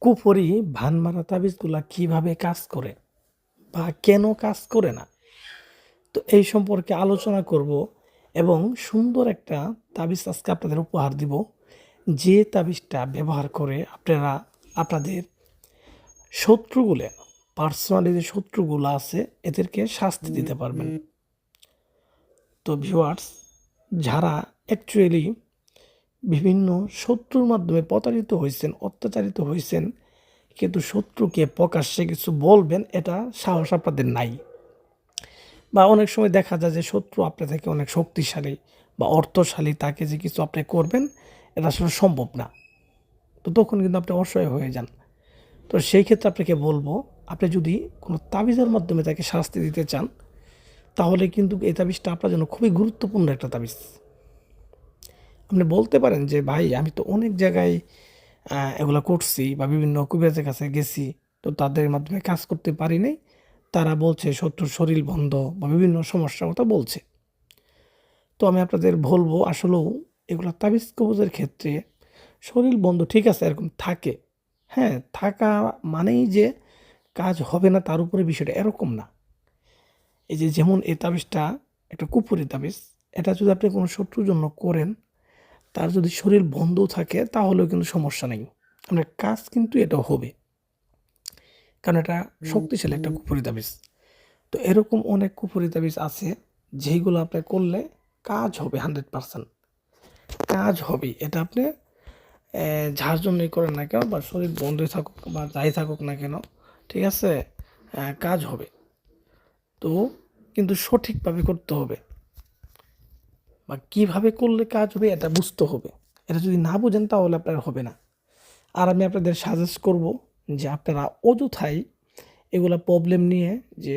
কুফরি ভানমারা তাবিজগুলা কিভাবে কাজ করে বা কেন কাজ করে না, তো এই সম্পর্কে আলোচনা করব এবং সুন্দর একটা তাবিজ আজকে আপনাদের উপহার দিব। যে তাবিজটা ব্যবহার করে আপনারা আপনাদের শত্রুগুলো, পার্সোনালি যে শত্রুগুলো আছে এদেরকে শাস্তি দিতে পারবেন। তো ভিউয়ার্স, যারা অ্যাকচুয়ালি বিভিন্ন শত্রুর মাধ্যমে প্রতারিত হয়েছেন, অত্যাচারিত হয়েছেন, কিন্তু শত্রুকে প্রকাশ্যে কিছু বলবেন এটা সাহস আপনাদের নাই, বা অনেক সময় দেখা যায় যে শত্রু আপনার থেকে অনেক শক্তিশালী বা অর্থশালী, তাকে যে কিছু আপনি করবেন এটা আসলে সম্ভব না। তো তখন কিন্তু আপনি অসহায় হয়ে যান। তো সেই ক্ষেত্রে আপনাকে বলবো, আপনি যদি কোনো তাবিজের মাধ্যমে তাকে শাস্তি দিতে চান, তাহলে কিন্তু এই তাবিজটা আপনার জন্য খুবই গুরুত্বপূর্ণ একটা তাবিজ। আপনি বলতে পারেন যে ভাই, আমি তো অনেক জায়গায় এগুলো করছি বা বিভিন্ন কবিরাজের কাছে গেছি, তো তাদের মাধ্যমে কাজ করতে পারি নাই। তারা বলছে শত্রুর শরীর বন্ধ বা বিভিন্ন সমস্যার কথা বলছে। তো আমি আপনাদের বলবো, আসলেও এগুলো তাবিজ কবজের ক্ষেত্রে শরীর বন্ধ ঠিক আছে, এরকম থাকে। হ্যাঁ, থাকা মানেই যে কাজ হবে না তার উপরে বিষয়টা এরকম না। এই যে যেমন এই তাবিজটা একটা কুপুরি তাবিজ, এটা যদি আপনি কোনো শত্রুর জন্য করেন, তার যদি শরীর বন্ধ থাকে তাহলেও কিন্তু সমস্যা নেই, আপনার কাজ কিন্তু এটা হবে, কারণ এটা শক্তিশালী একটা কুপুরি তাবিজ। তো এরকম অনেক কুপুরি তাবিজ আছে যেইগুলো আপনি করলে কাজ হবে, 100% কাজ হবে। এটা আপনি যার জন্যই করেন না কেন, বা শরীর বন্ধই থাকুক বা যাই থাকুক না কেন, ঠিক আছে, কাজ হবে। তো কিন্তু সঠিকভাবে করতে হবে, বা কিভাবে করলে কাজ হবে এটা বুঝতে হবে। এটা যদি না বুঝেন তাহলে আপনার হবে না। আর আমি আপনাদের সাজেস্ট করব যে আপনারা অযথাই এগুলা প্রবলেম নিয়ে যে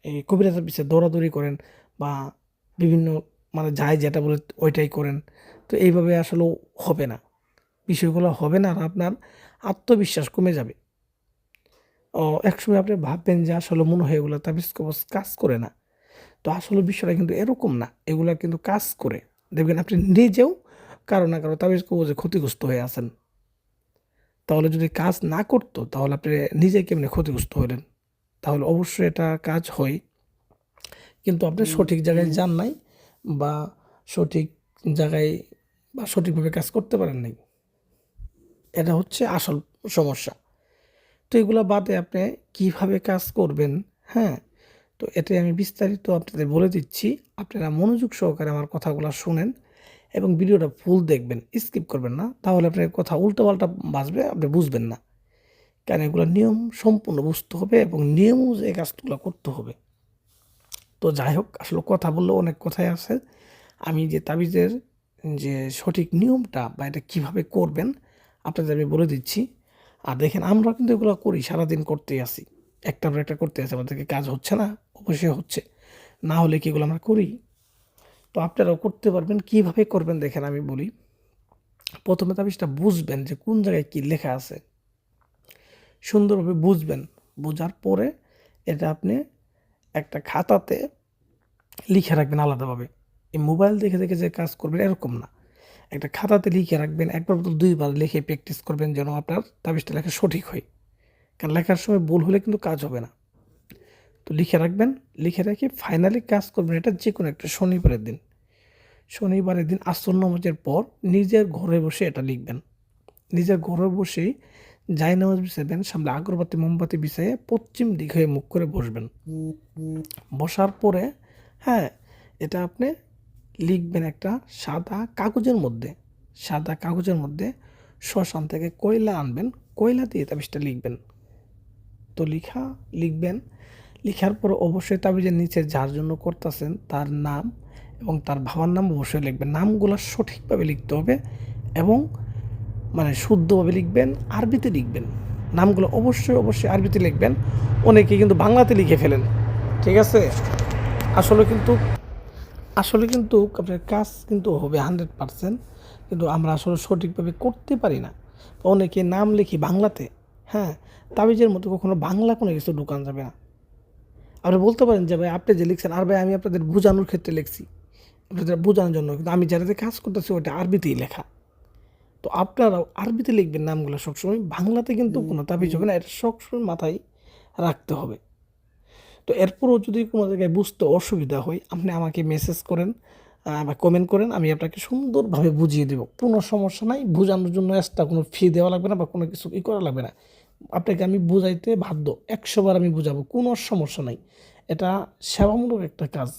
এই কবিরাজের পিছিয়ে দৌড়াদৌড়ি করেন, বা বিভিন্ন মানে যায় যেটা বলে ওইটাই করেন, তো এইভাবে আসলেও হবে না, বিষয়গুলো হবে না। আর আপনার আত্মবিশ্বাস কমে যাবে। একসময় আপনি ভাববেন যে আসলে মনে হয় এগুলো তাবিজ কবজ কাজ করে না। তো আসলে বিষয়টা কিন্তু এরকম না, এগুলা কিন্তু কাজ করে। দেখবেন আপনি নিজেও কারো না কারো তাবিজ কবজে ক্ষতিগ্রস্ত হয়ে আছেন। তাহলে যদি কাজ না করতো তাহলে আপনি নিজে কেমনে ক্ষতিগ্রস্ত হলেন? তাহলে অবশ্যই এটা কাজ হয়, কিন্তু আপনি সঠিক জায়গায় যান নাই, বা সঠিক জায়গায় বা সঠিকভাবে কাজ করতে পারেন নাই। এটা হচ্ছে আসল সমস্যা। তো এগুলো বাদে আপনি কিভাবে কাজ করবেন, হ্যাঁ, তো এটাই আমি বিস্তারিত আপনাদের বলে দিচ্ছি। আপনারা মনোযোগ সহকারে আমার কথাগুলো শুনেন এবং ভিডিওটা ফুল দেখবেন, স্কিপ করবেন না, তাহলে আপনার কথা উল্টোপাল্টা বাজবে, আপনি বুঝবেন না। কারণ এগুলো নিয়ম সম্পূর্ণ বুঝতে হবে এবং নিয়ম অনুযায়ী কাজগুলো করতে হবে। তো যাই হোক, আসলে কথা বললেও অনেক কথাই আছে। আমি যে তাবিজের যে সঠিক নিয়মটা বা এটা কিভাবে করবেন আপনাদের আমি বলে দিচ্ছি। আর দেখেন, আমরা কিন্তু এগুলো করি, সারাদিন করতেই আসি, একটার পর একটা করতে আসি, আমাদেরকে কাজ হচ্ছে না? অবশ্যই হচ্ছে, না হলে কি এগুলো আমরা করি? তো আপনারাও করতে পারবেন। কিভাবে করবেন দেখেন আমি বলি। প্রথমে তাবিজটা বুঝবেন যে কোন জায়গায় কি লেখা আছে, সুন্দরভাবে বুঝবেন। বোঝার পরে এটা আপনি একটা খাতাতে লিখে রাখবেন আলাদাভাবে। এই মোবাইল দেখে দেখে যে কাজ করবেন এরকম না, একটা খাতাতে লিখে রাখবেন। একবার বদল দুইবার লিখে প্র্যাকটিস করবেন যেন আপনার তাবিজটা লেখা সঠিক হয়, কারণ লেখার সময় ভুল হলে কিন্তু কাজ হবে না। তো লিখে রাখবেন, লিখে রেখে ফাইনালি কাজ করবেন। এটা যে কোনো একটা শনিবারের দিন, শনিবারের দিন আসর নামাজের পর নিজের ঘরে বসে এটা লিখবেন। নিজের ঘরে বসেই জায় নামাজ বিছাবেন, সামনে আগরবাতি মোমবাতি বিছাইয়ে পশ্চিম দিক হয়ে মুখ করে বসবেন। বসার পরে, হ্যাঁ, এটা আপনি লিখবেন একটা সাদা কাগজের মধ্যে। সাদা কাগজের মধ্যে শ্মশান থেকে কয়লা আনবেন, কয়লা দিয়ে তাবিজটা লিখবেন। তো লিখবেন। লিখার পর অবশ্যই তাবিজের নিচে যার জন্য করতেছেন তার নাম এবং তার বাবার নাম অবশ্যই লিখবেন। নামগুলো সঠিকভাবে লিখতে হবে এবং মানে শুদ্ধভাবে লিখবেন, আরবিতে লিখবেন। নামগুলো অবশ্যই অবশ্যই আরবিতে লিখবেন। অনেকে কিন্তু বাংলাতে লিখে ফেলেন, ঠিক আছে? আসলে কিন্তু আসলে কিন্তু আপনার কাজ কিন্তু হবে 100%, কিন্তু আমরা আসলে সঠিকভাবে করতে পারি না। অনেকে নাম লিখি বাংলাতে, হ্যাঁ, তাবিজের মতো কখনো বাংলা কোনো কিছু ঢুকানো যাবে না। আপনি বলতে পারেন যে ভাই আপনি যে লিখছেন, আর ভাই আমি আপনাদের বোঝানোর ক্ষেত্রে লিখছি, আপনাদের বোঝানোর জন্য, কিন্তু আমি যেটাতে কাজ করতেছি ওটা আরবিতেই লেখা। তো আপনারাও আরবিতে লিখবেন নামগুলো সবসময়, বাংলাতে কিন্তু কোনো তাবিজ হবে না, এটা সবসময় মাথায় রাখতে হবে। তো এরপরও যদি কোনো জায়গায় বুঝতে অসুবিধা হয় আপনি আমাকে মেসেজ করেন বা কমেন্ট করেন, আমি আপনাকে সুন্দরভাবে বুঝিয়ে দেবো, কোনো সমস্যা নাই। বোঝানোর জন্য এক্সট্রা কোনো ফি দেওয়া লাগবে না বা কোনো কিছু করা লাগবে না। আপনাকে আমি বুঝাইতে বাধ্য, 100 বার আমি বুঝাবো, কোনো সমস্যা নাই। এটা সেবামূলক একটা কাজ।